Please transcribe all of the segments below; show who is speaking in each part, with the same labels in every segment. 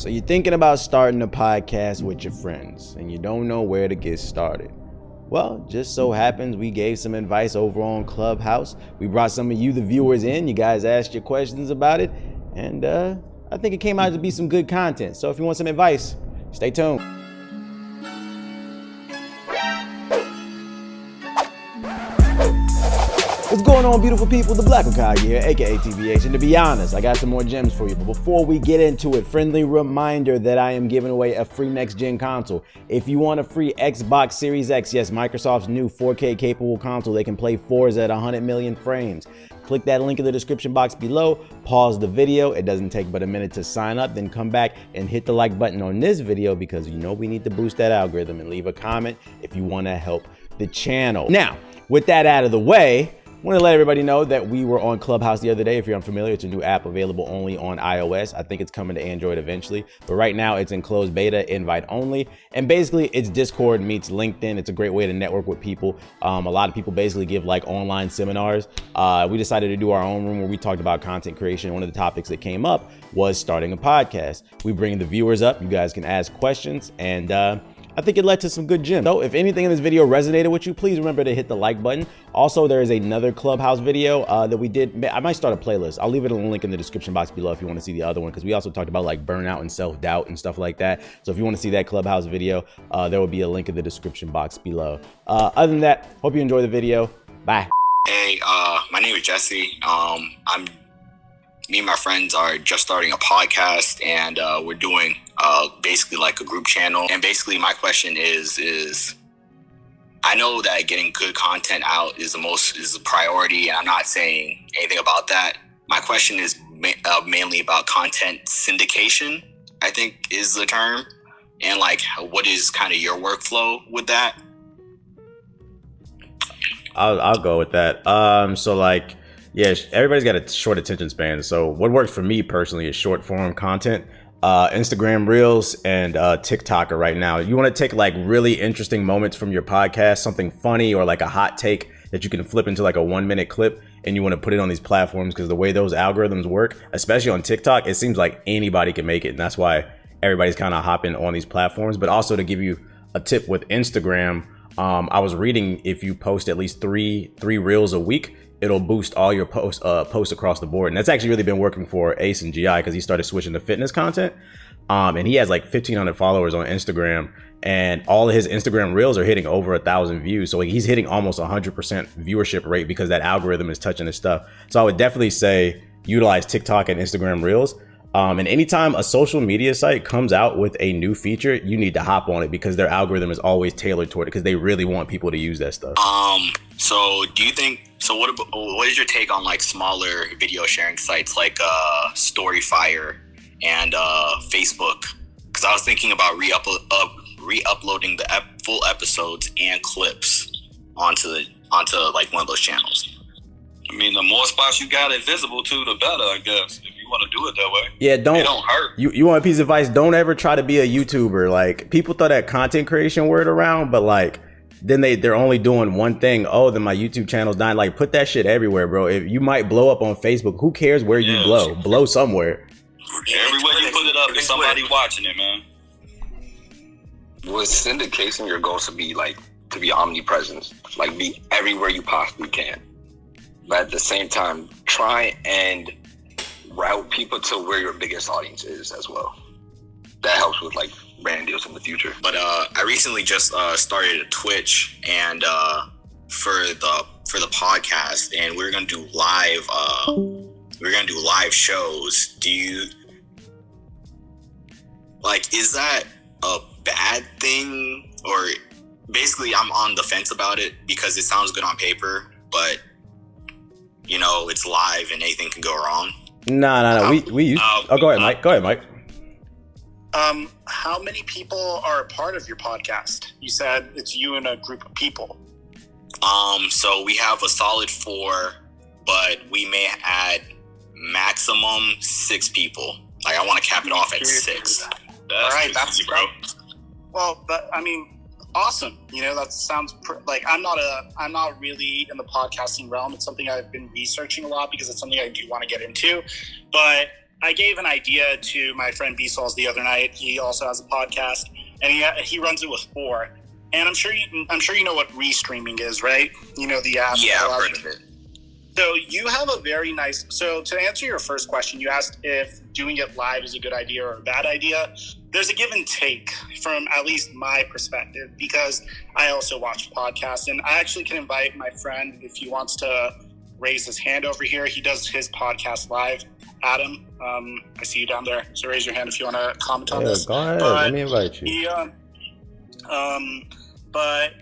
Speaker 1: So you're thinking about starting a podcast with your friends and you don't know where to get started. Well, just so happens we gave some advice over on Clubhouse. We brought some of you, the viewers, in. You guys asked your questions about it. And I think it came out to be some good content. So if you want some advice, stay tuned. What's going on, beautiful people? The Black Hokage here, aka TBH. And to be honest, I got some more gems for you. But before we get into it, friendly reminder that I am giving away a free next-gen console. If you want a free Xbox Series X, yes, Microsoft's new 4K capable console, they can play 4s at 100 million frames. Click that link in the description box below, pause the video. It doesn't take but a minute to sign up, then come back and hit the like button on this video because you know we need to boost that algorithm, and leave a comment if you want to help the channel. Now, with that out of the way, I want to let everybody know that we were on Clubhouse the other day. If you're unfamiliar, it's a new app available only on iOS. I think it's coming to Android eventually, but right now it's in closed beta, invite only. And basically it's Discord meets LinkedIn. It's a great way to network with people. A lot of people basically give like online seminars. We decided to do our own room where we talked about content creation. One of the topics that came up was starting a podcast. We bring the viewers up. You guys can ask questions, and I think it led to some good gems. So if anything in this video resonated with you, please remember to hit the like button. Also, there is another Clubhouse video that we did. I might start a playlist. I'll leave it in the link in the description box below if you want to see the other one, because we also talked about like burnout and self-doubt and stuff like that. So if you want to see that Clubhouse video, there will be a link in the description box below. Other than that, hope you enjoy the video. Bye.
Speaker 2: Hey, my name is Jesse. Me and my friends are just starting a podcast, and we're doing basically like a group channel. And basically my question is I know that getting good content out is the priority, and I'm not saying anything about that. My question is mainly about content syndication, I think is the term. And like, what is kind of your workflow with that?
Speaker 1: I'll go with that. So like, yeah, everybody's got a short attention span. So what works for me personally is short form content. Instagram Reels and TikTok are right now. You want to take like really interesting moments from your podcast, something funny or like a hot take that you can flip into like a 1-minute clip, and you want to put it on these platforms, because the way those algorithms work, especially on TikTok, it seems like anybody can make it. And that's why everybody's kind of hopping on these platforms. But also, to give you a tip with Instagram, I was reading if you post at least three Reels a week, it'll boost all your posts across the board. And that's actually really been working for Ace and GI, because he started switching to fitness content. And he has like 1,500 followers on Instagram, and all of his Instagram Reels are hitting over 1,000 views. So like, he's hitting almost 100% viewership rate because that algorithm is touching his stuff. So I would definitely say utilize TikTok and Instagram Reels. And anytime a social media site comes out with a new feature, you need to hop on it, because their algorithm is always tailored toward it, because they really want people to use that stuff.
Speaker 2: So do you think, so what is your take on like smaller video sharing sites like Storyfire and Facebook? Because I was thinking about re-uploading the full episodes and clips onto like one of those channels.
Speaker 3: I mean, the more spots you got it visible to, the better, I guess, if you want to do it that way.
Speaker 1: Yeah,
Speaker 3: it don't hurt.
Speaker 1: You want a piece of advice? Don't ever try to be a YouTuber. Like, people throw that content creation word around, but like, then they're only doing one thing. Oh, then my YouTube channel's dying. Like, put that shit everywhere, bro. If you might blow up on Facebook, who cares where you blow? Blow somewhere.
Speaker 3: Everywhere you put it up, there's somebody watching it, man.
Speaker 4: With syndication, your goal to be omnipresent, like be everywhere you possibly can. But at the same time, try and route people to where your biggest audience is as well. That helps with like brand deals in the future.
Speaker 2: But I recently just started a Twitch, and for the podcast, and we're gonna do live shows. Do you like, is that a bad thing? Or basically, I'm on the fence about it because it sounds good on paper, but you know, it's live and anything can go wrong.
Speaker 1: No. We used. Go ahead, Mike.
Speaker 5: How many people are a part of your podcast? You said it's you and a group of people.
Speaker 2: So we have a solid 4, but we may add maximum 6 people. Like, I want to cap it off at 6.
Speaker 5: All right, that's bro. Well, I mean, awesome. You know, that sounds like I'm not really in the podcasting realm. It's something I've been researching a lot because it's something I do want to get into. But I gave an idea to my friend B-Sauls the other night. He also has a podcast, and he runs it with 4. And I'm sure you know what restreaming is, right? You know the app.
Speaker 2: Yeah, I've heard of it.
Speaker 5: So you have a very nice. So to answer your first question, you asked if doing it live is a good idea or a bad idea. There's a give and take from at least my perspective, because I also watch podcasts, and I actually can invite my friend if he wants to raise his hand over here. He does his podcast live. Adam, I see you down there, so raise your hand if you want to comment on this.
Speaker 1: Go ahead. Let me invite you.
Speaker 5: But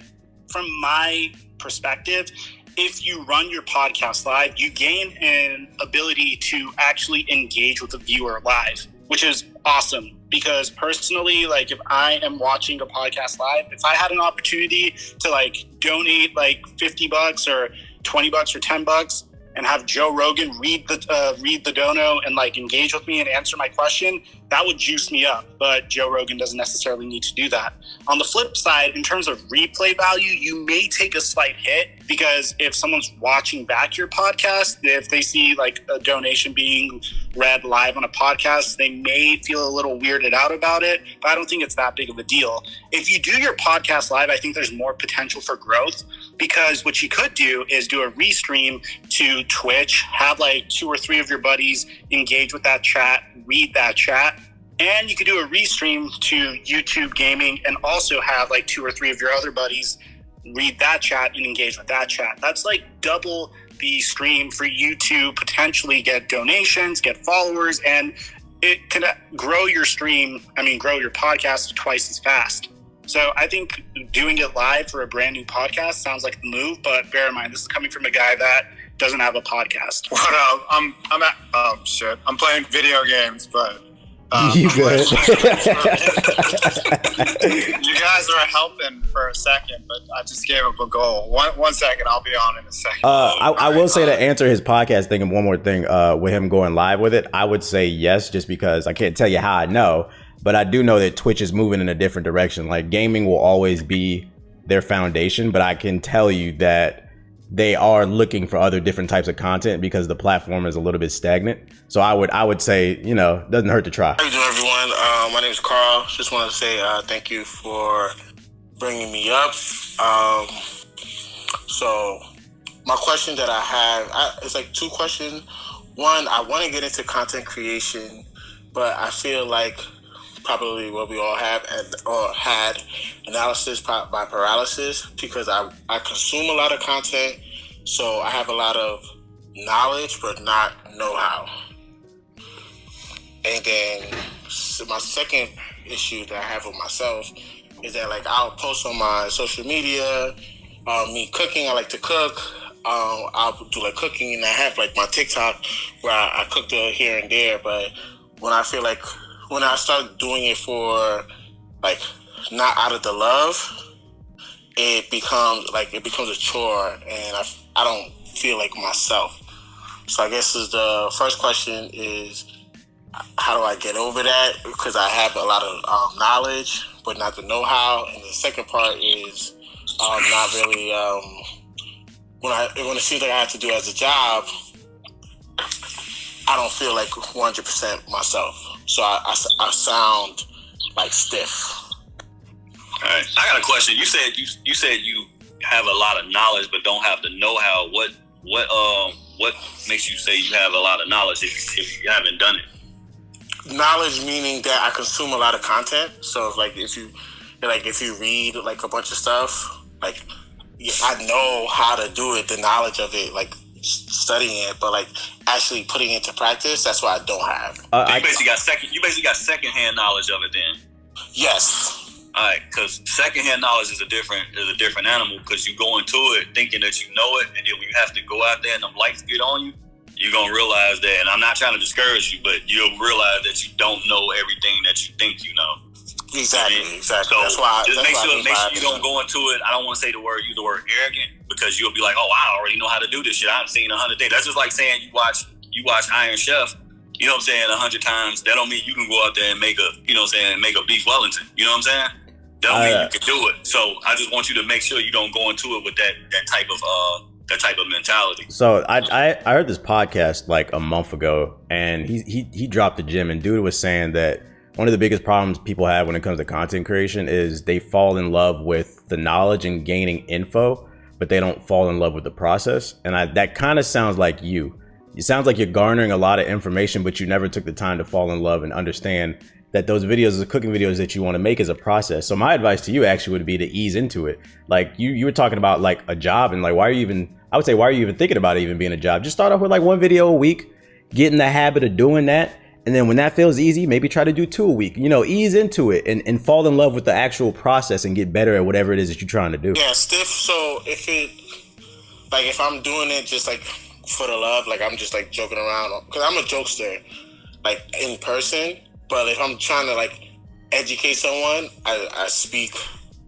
Speaker 5: from my perspective, if you run your podcast live, you gain an ability to actually engage with the viewer live, which is awesome. Because personally, like if I am watching a podcast live, if I had an opportunity to like donate like $50 or $20 or $10 and have Joe Rogan read the dono and like engage with me and answer my question, that would juice me up. But Joe Rogan doesn't necessarily need to do that. On the flip side, in terms of replay value, you may take a slight hit, because if someone's watching back your podcast, if they see like a donation being read live on a podcast, they may feel a little weirded out about it, but I don't think it's that big of a deal. If you do your podcast live, I think there's more potential for growth, because what you could do is do a restream to Twitch, have like 2 or 3 of your buddies engage with that chat, read that chat, and you could do a restream to YouTube gaming and also have like 2 or 3 of your other buddies read that chat and engage with that chat. That's like double the stream for you to potentially get donations, get followers, and it can grow your podcast twice as fast. So I think doing it live for a brand new podcast sounds like the move, but bear in mind, this is coming from a guy that doesn't have a podcast.
Speaker 6: What up? I'm playing video games, but
Speaker 1: you good?
Speaker 6: You guys are helping for a second, but I just gave up a goal. One second, I'll be on in a second.
Speaker 1: I will say, to answer his podcast thing, and one more thing, with him going live with it, I would say yes, just because I can't tell you how I know, but I do know that Twitch is moving in a different direction. Like, gaming will always be their foundation, but I can tell you that they are looking for other different types of content because the platform is a little bit stagnant. So I would say, doesn't hurt to try.
Speaker 7: How you doing, everyone? My name is Carl. Just want to say thank you for bringing me up. So my question that I have, it's like 2 questions. One, I want to get into content creation, but I feel like probably what we all have or had analysis by paralysis, because I consume a lot of content, so I have a lot of knowledge but not know-how. And then my second issue that I have with myself is that like I'll post on my social media, me cooking, I like to cook. I'll do like cooking, and I have like my TikTok where I cook here and there, but when I start doing it for like not out of the love, it becomes a chore, and I don't feel like myself. So I guess the first question is, how do I get over that? Because I have a lot of knowledge, but not the know-how. And the second part is not really when it seems like I have to do it as a job, I don't feel like 100% myself. So I sound like stiff.
Speaker 3: All right, I got a question. You said you have a lot of knowledge but don't have the know-how. What makes you say you have a lot of knowledge if you haven't done it?
Speaker 7: Knowledge meaning that I consume a lot of content. So if you read like a bunch of stuff, like I know how to do it, the knowledge of it, like studying it, but like actually putting it into practice, that's what I don't have.
Speaker 3: You basically got secondhand knowledge of it then.
Speaker 7: Yes.
Speaker 3: All right, because secondhand knowledge is a different animal, because you go into it thinking that you know it, and then when you have to go out there and them lights get on you, you're gonna realize that. And I'm not trying to discourage you, but you'll realize that you don't know everything that you think you know.
Speaker 7: Exactly. So
Speaker 3: that's why make sure you don't go into it. I don't want to use the word arrogant, because you'll be like, oh, I already know how to do this shit. I've seen 100 things. That's just like saying you watch Iron Chef, you know what I'm saying, 100 times. That don't mean you can go out there and make a beef Wellington. You know what I'm saying? That don't mean you can do it. So I just want you to make sure you don't go into it with that type of that type of mentality.
Speaker 1: So I heard this podcast like a month ago, and he dropped a gem, and dude was saying that one of the biggest problems people have when it comes to content creation is they fall in love with the knowledge and gaining info, but they don't fall in love with the process. And that kind of sounds like you. It sounds like you're garnering a lot of information, but you never took the time to fall in love and understand that those videos, the cooking videos that you want to make, is a process. So my advice to you actually would be to ease into it. Like you were talking about like a job, and like why are you even thinking about it even being a job? Just start off with like 1 video a week, get in the habit of doing that. And then when that feels easy, maybe try to do 2 a week, ease into it and fall in love with the actual process and get better at whatever it is that you're trying to do.
Speaker 7: Yeah, stiff. So if I'm doing it just like for the love, like I'm just like joking around, because I'm a jokester, like in person. But if I'm trying to like educate someone, I speak,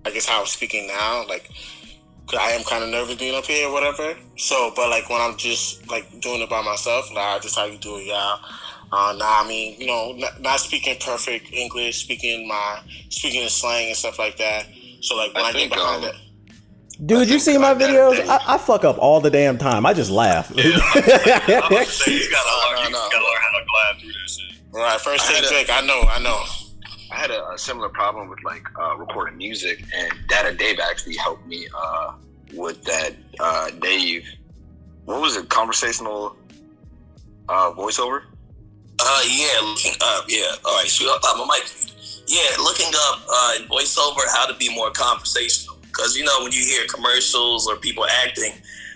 Speaker 7: I guess how I'm speaking now, like, cause I am kind of nervous being up here or whatever. So, but like when I'm just like doing it by myself, like just how you do it, yeah. I mean, not speaking perfect English, speaking in slang and stuff like that. So like when I get behind it.
Speaker 1: Dude, you see my videos? I fuck up all the damn time. I just laugh.
Speaker 3: Yeah, I say you gotta learn how to glide through this shit.
Speaker 7: Right, first take Jake, I know.
Speaker 4: I had a similar problem with like recording music, and Dave actually helped me with that. Dave, what was it? Conversational voiceover?
Speaker 8: Looking up, yeah. All right, shoot up my mic. Yeah, looking up in voiceover how to be more conversational. Because, when you hear commercials or people acting,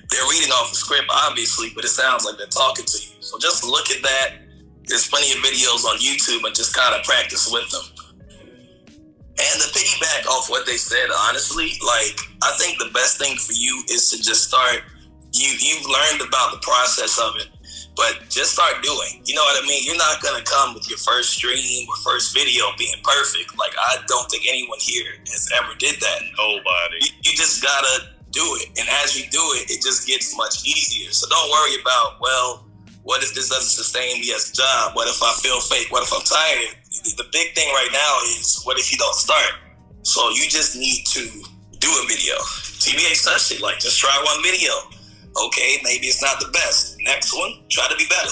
Speaker 8: they're reading off a script, obviously, but it sounds like they're talking to you. So just look at that. There's plenty of videos on YouTube and just kind of practice with them. And to piggyback off what they said, honestly, like, I think the best thing for you is to just start. You've learned about the process of it. But just start doing. You know what I mean? You're not going to come with your first stream or first video being perfect. Like, I don't think anyone here has ever did that.
Speaker 3: Nobody.
Speaker 8: You just got to do it. And as you do it, it just gets much easier. So don't worry about, what if this doesn't sustain me as a job? What if I feel fake? What if I'm tired? The big thing right now is, what if you don't start? So you just need to do a video. TBH touched it. Like, just try one video. Okay, maybe it's not the best. Next one, try to be better.